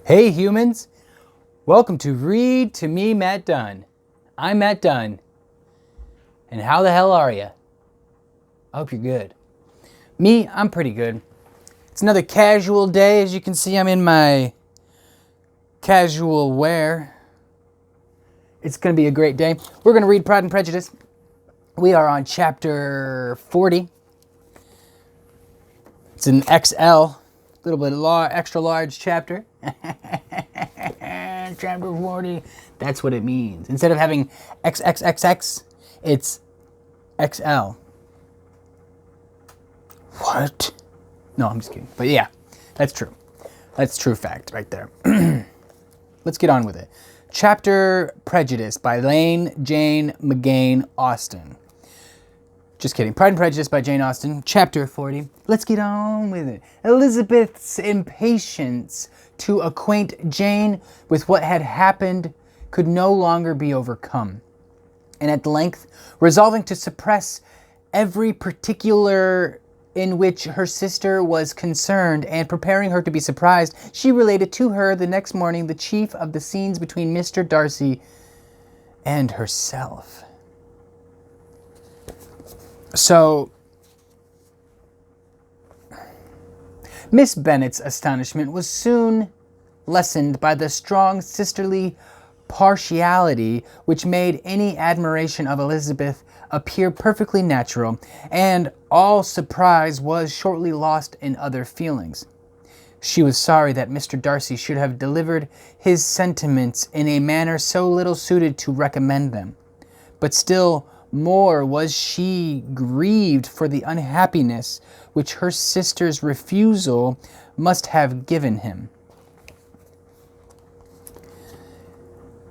Hey humans, welcome to Read to Me, Matt Dunn. I'm Matt Dunn, and how the hell are you? I hope you're good. Me, I'm pretty good. It's another casual day. As you can see, I'm in my casual wear. It's going to be a great day. We're going to read Pride and Prejudice. We are on chapter 40. It's an XL, a little bit extra large chapter. Chapter 40. That's what it means. Instead of having XXXX, it's XL. What? No, I'm just kidding. But yeah, that's true. That's true fact right there. Let's get on with it. Chapter Prejudice by Lane Jane McGain Austen. Just kidding. Pride and Prejudice by Jane Austen. Chapter 40. Let's get on with it. Elizabeth's impatience to acquaint Jane with what had happened could no longer be overcome. And at length, resolving to suppress every particular in which her sister was concerned and preparing her to be surprised, she related to her the next morning the chief of the scenes between Mr. Darcy and herself. So, Miss Bennet's astonishment was soon lessened by the strong sisterly partiality which made any admiration of Elizabeth appear perfectly natural, and all surprise was shortly lost in other feelings. She was sorry that Mr. Darcy should have delivered his sentiments in a manner so little suited to recommend them, but still more was she grieved for the unhappiness which her sister's refusal must have given him.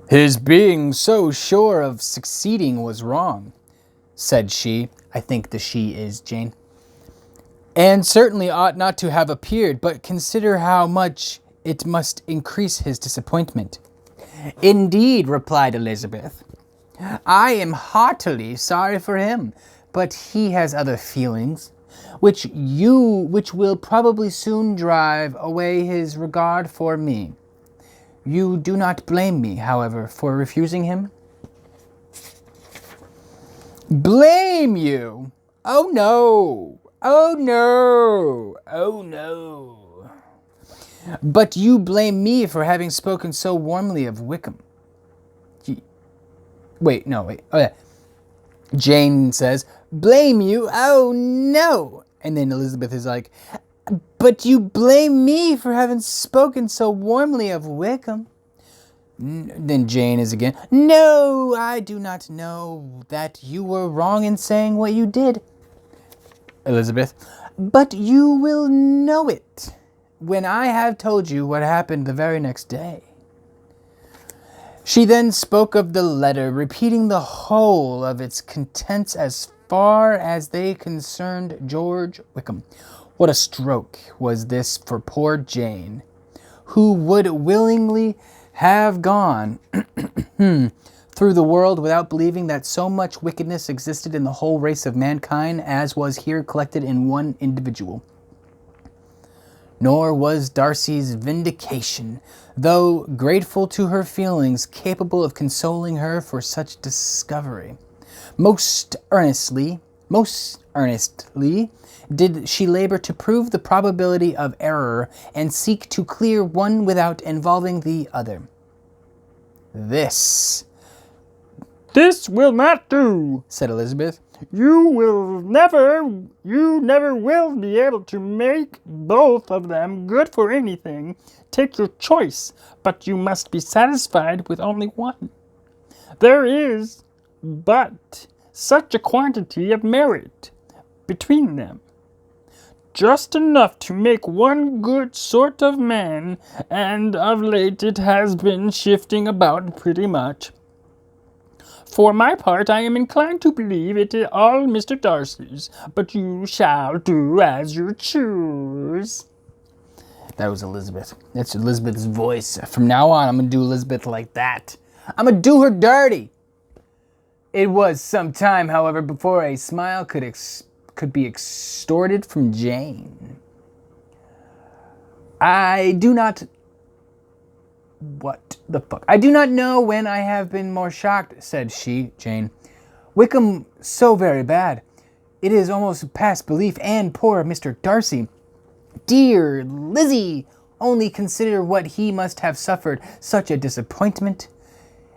"His being so sure of succeeding was wrong," said she. I think the she is Jane. "And certainly ought not to have appeared, but consider how much it must increase his disappointment." "Indeed," replied Elizabeth, "I am heartily sorry for him, but he has other feelings, which will probably soon drive away his regard for me. You do not blame me, however, for refusing him?" "Blame you? Oh no! Oh no! Oh no! But you blame me for having spoken so warmly of Wickham." Wait. Oh, yeah. Jane says, "Blame you? Oh no!" And then Elizabeth is like, "But you blame me for having spoken so warmly of Wickham." Then Jane is again, "No, I do not know that you were wrong in saying what you did." Elizabeth, "But you will know it when I have told you what happened the very next day." She then spoke of the letter, repeating the whole of its contents as far as they concerned George Wickham. What a stroke was this for poor Jane, who would willingly have gone through the world without believing that so much wickedness existed in the whole race of mankind as was here collected in one individual. Nor was Darcy's vindication, though grateful to her feelings, capable of consoling her for such discovery. Most earnestly did she labor to prove the probability of error and seek to clear one without involving the other. This will not do," said Elizabeth. You never will be able to make both of them good for anything. Take your choice, but you must be satisfied with only one. There is but such a quantity of merit between them, just enough to make one good sort of man, and of late it has been shifting about pretty much. For my part, I am inclined to believe it is all Mr. Darcy's, but you shall do as you choose." That was Elizabeth. That's Elizabeth's voice. From now on, I'm going to do Elizabeth like that. I'm going to do her dirty. It was some time, however, before a smile could be extorted from Jane. I do not What the fuck? I do not know when I have been more shocked, said she, Jane. Wickham so very bad. It is almost past belief, and poor Mr. Darcy. Dear Lizzie, only consider what he must have suffered, such a disappointment.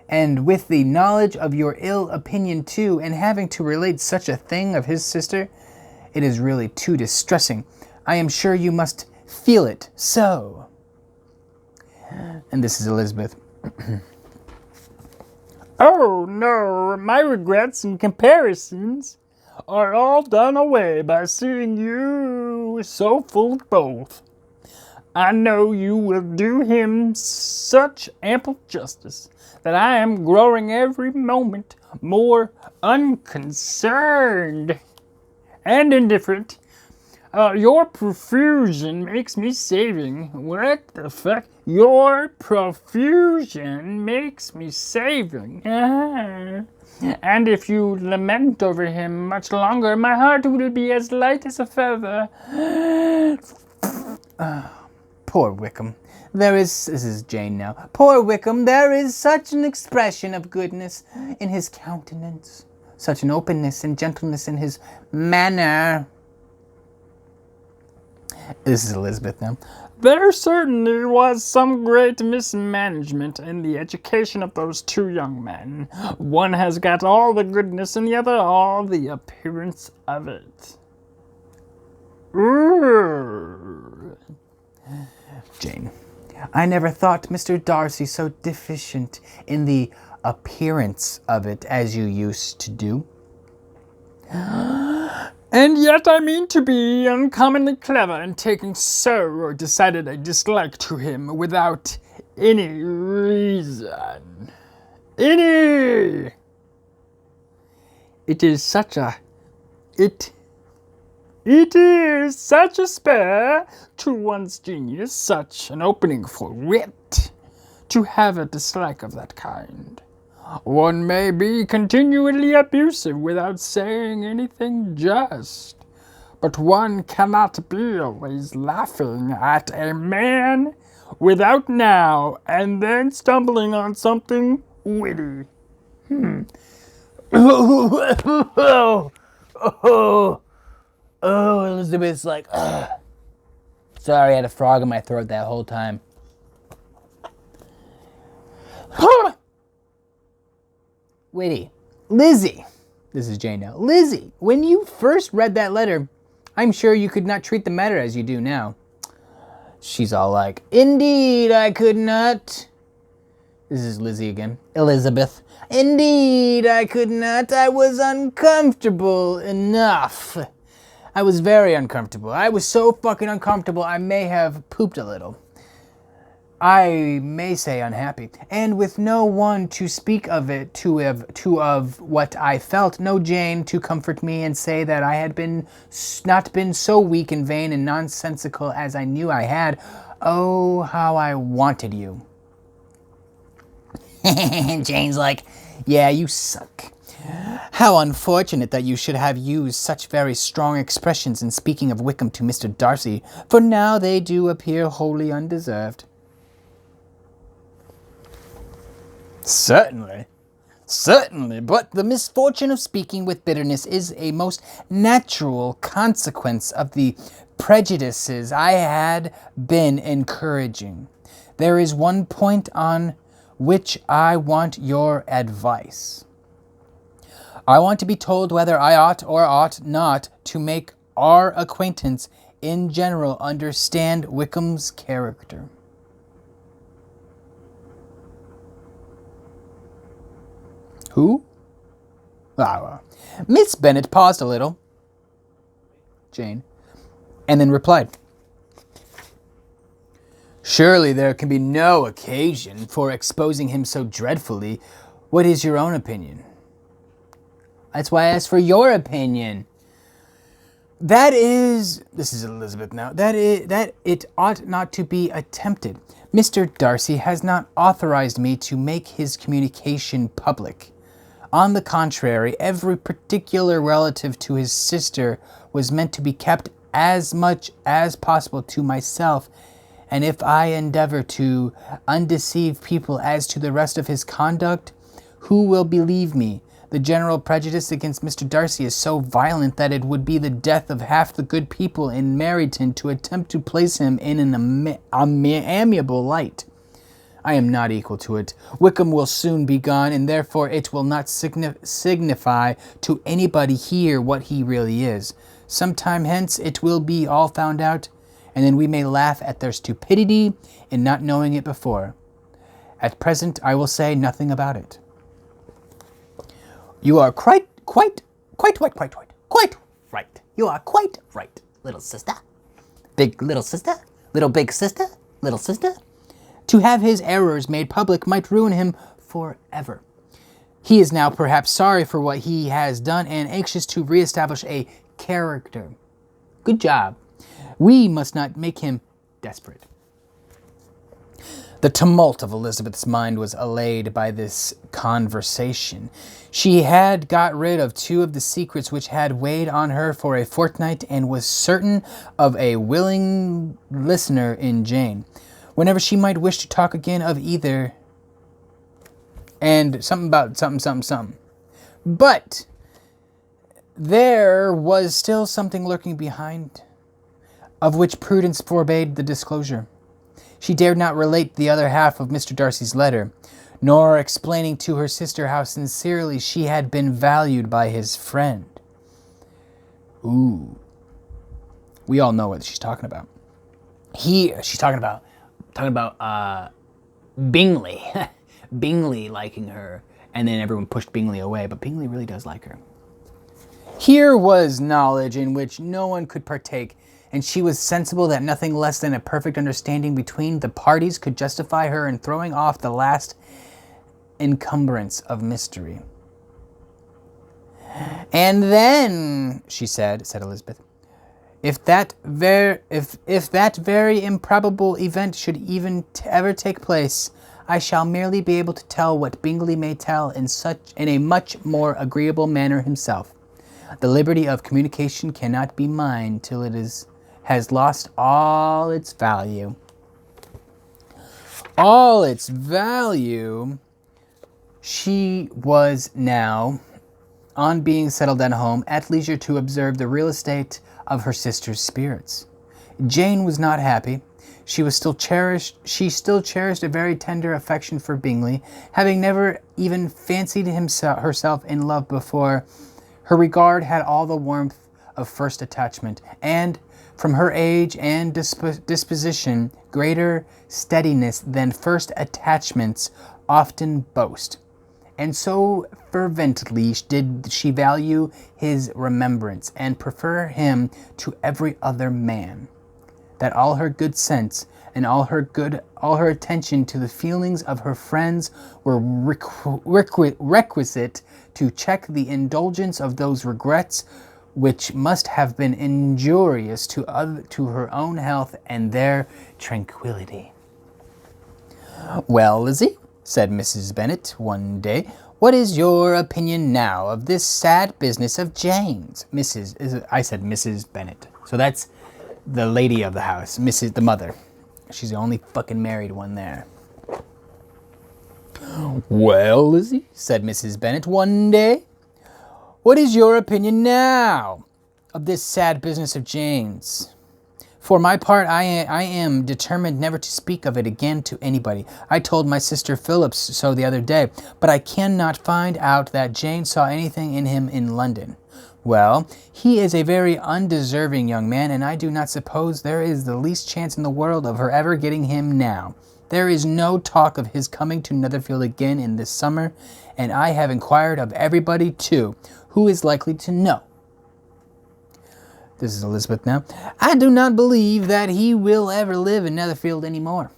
And with the knowledge of your ill opinion too, and having to relate such a thing of his sister, it is really too distressing. I am sure you must feel it so. And this is Elizabeth. Oh no, my regrets and comparisons are all done away by seeing you so full of both. I know you will do him such ample justice that I am growing every moment more unconcerned and indifferent. Your profusion makes me saving. What the fuck? Your profusion makes me saving. And if you lament over him much longer, my heart will be as light as a feather. Poor Wickham. This is Jane now. Poor Wickham, there is such an expression of goodness in his countenance, such an openness and gentleness in his manner. This is Elizabeth now. There certainly was some great mismanagement in the education of those two young men. One has got all the goodness and the other all the appearance of it. Ooh. Jane. I never thought Mr. Darcy so deficient in the appearance of it as you used to do. And yet I mean to be uncommonly clever in taking so decided a dislike to him without any reason. It is such a spur to one's genius, such an opening for wit, to have a dislike of that kind. One may be continually abusive without saying anything just, but one cannot be always laughing at a man without now and then stumbling on something witty. Oh, Elizabeth's like, ugh. Sorry, I had a frog in my throat that whole time. Witty. Lizzie. This is Jane now. Lizzie, when you first read that letter, I'm sure you could not treat the matter as you do now. She's all like, indeed, I could not. This is Lizzie again. Elizabeth. Indeed, I could not. I was uncomfortable enough. I was very uncomfortable. I was so fucking uncomfortable, I may have pooped a little. I may say unhappy. And with no one to speak of it, of what I felt, no Jane to comfort me and say that I had not been so weak and vain and nonsensical as I knew I had. Oh, how I wanted you. Jane's like, yeah, you suck. How unfortunate that you should have used such very strong expressions in speaking of Wickham to Mr. Darcy, for now they do appear wholly undeserved. Certainly, but the misfortune of speaking with bitterness is a most natural consequence of the prejudices I had been encouraging. There is one point on which I want your advice. I want to be told whether I ought or ought not to make our acquaintance in general understand Wickham's character. Who? Miss Bennet paused a little, Jane, and then replied, surely there can be no occasion for exposing him so dreadfully. What is your own opinion? That's why I asked for your opinion. This is Elizabeth now, that it ought not to be attempted. Mr. Darcy has not authorized me to make his communication public. On the contrary, every particular relative to his sister was meant to be kept as much as possible to myself And if I endeavor to undeceive people as to the rest of his conduct, who will believe me? The general prejudice against Mr. Darcy is so violent that it would be the death of half the good people in Meryton to attempt to place him in an amiable light. I am not equal to it. Wickham will soon be gone, and therefore it will not signify to anybody here what he really is. Some time hence it will be all found out, and then we may laugh at their stupidity in not knowing it before. At present I will say nothing about it. You are quite right. You are quite right, little sister. Big little sister? Little big sister? Little sister? To have his errors made public might ruin him forever. He is now perhaps sorry for what he has done and anxious to reestablish a character. Good job. We must not make him desperate. The tumult of Elizabeth's mind was allayed by this conversation. She had got rid of two of the secrets which had weighed on her for a fortnight, and was certain of a willing listener in Jane, whenever she might wish to talk again of either, and something about something. But there was still something lurking behind, of which prudence forbade the disclosure. She dared not relate the other half of Mr. Darcy's letter, nor explaining to her sister how sincerely she had been valued by his friend. Ooh. We all know what she's talking about. She's talking about Bingley. Bingley liking her, and then everyone pushed Bingley away, but Bingley really does like her. Here was knowledge in which no one could partake, and she was sensible that nothing less than a perfect understanding between the parties could justify her in throwing off the last encumbrance of mystery. And then, she said Elizabeth, if that very improbable event should even ever take place, I shall merely be able to tell what Bingley may tell in a much more agreeable manner himself. The liberty of communication cannot be mine till it has lost all its value. All its value. She was now, on being settled at home, at leisure to observe the real estate of her sister's spirits. Jane was not happy. She still cherished a very tender affection for Bingley, having never even fancied herself in love before. Her regard had all the warmth of first attachment, and, from her age and disposition, greater steadiness than first attachments often boast. And so fervently did she value his remembrance and prefer him to every other man, that all her good sense and all her attention to the feelings of her friends were requisite to check the indulgence of those regrets which must have been injurious to her own health and their tranquillity. "Well, Lizzie," said Mrs. Bennet one day, "what is your opinion now of this sad business of Jane's?" I said Mrs. Bennet. So that's the lady of the house, the mother. She's the only fucking married one there. "Well, Lizzie," said Mrs. Bennet one day, "what is your opinion now of this sad business of Jane's? For my part, I am determined never to speak of it again to anybody. I told my sister Phillips so the other day, but I cannot find out that Jane saw anything in him in London. Well, he is a very undeserving young man, and I do not suppose there is the least chance in the world of her ever getting him now. There is no talk of his coming to Netherfield again in this summer, and I have inquired of everybody, too, who is likely to know." This is Elizabeth now. "I do not believe that he will ever live in Netherfield any more."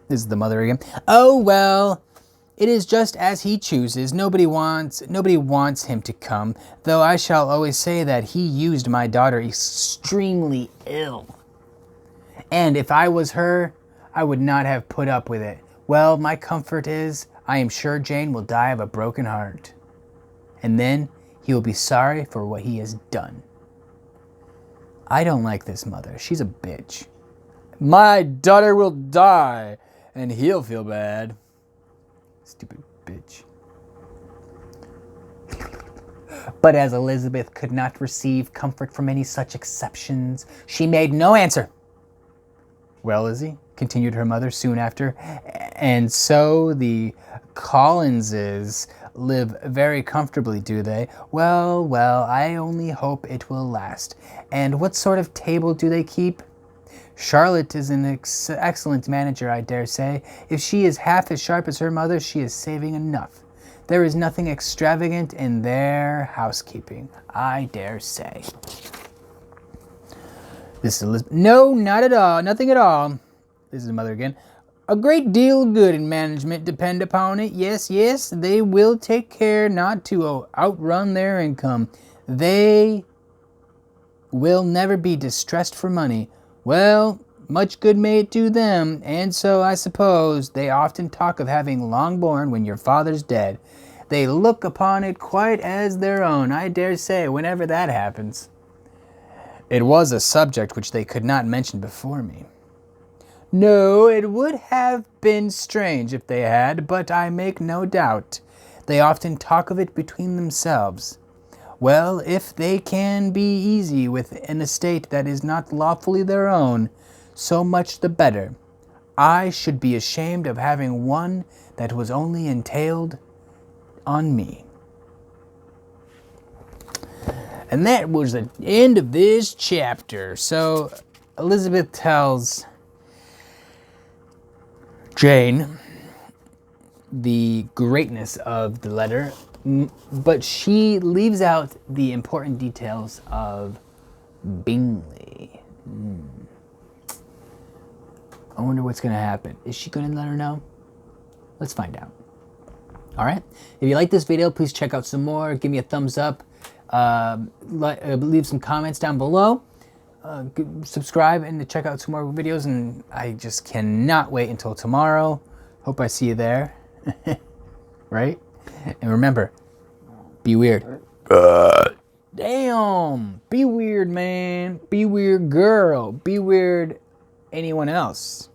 This is the mother again. "Oh, well, it is just as he chooses. Nobody wants him to come, though I shall always say that he used my daughter extremely ill. And if I was her, I would not have put up with it. Well, my comfort is, I am sure Jane will die of a broken heart. And then he will be sorry for what he has done." I don't like this mother. She's a bitch. My daughter will die, and he'll feel bad. Stupid bitch. But as Elizabeth could not receive comfort from any such exceptions, she made no answer. Well, Lizzie, continued her mother soon after, and so the Collinses live very comfortably, do they? Well, well, I only hope it will last. And what sort of table do they keep? Charlotte is an excellent manager, I dare say. If she is half as sharp as her mother, she is saving enough. There is nothing extravagant in their housekeeping, I dare say. This is Elizabeth. No, not at all. Nothing at all. This is the mother again. A great deal of good in management, depend upon it. Yes, yes, they will take care not to outrun their income. They will never be distressed for money. Well, much good may it do them, and so I suppose they often talk of having Longbourn when your father's dead. They look upon it quite as their own, I dare say, whenever that happens. It was a subject which they could not mention before me. No, it would have been strange if they had, but I make no doubt. They often talk of it between themselves. Well, if they can be easy with an estate that is not lawfully their own, so much the better. I should be ashamed of having one that was only entailed on me. And that was the end of this chapter. So Elizabeth tells Jane the greatness of the letter, but she leaves out the important details of Bingley. I wonder what's going to happen. Is she going to let her know? Let's find out. All right. If you like this video, please check out some more. Give me a thumbs up. Leave some comments down below. Subscribe and check out some more videos. And I just cannot wait until tomorrow. Hope I see you there. Right? And remember, be weird. Damn. Be weird, man. Be weird, girl. Be weird, anyone else.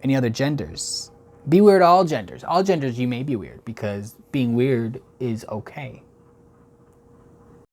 Any other genders. Be weird, all genders. All genders, you may be weird because being weird is okay.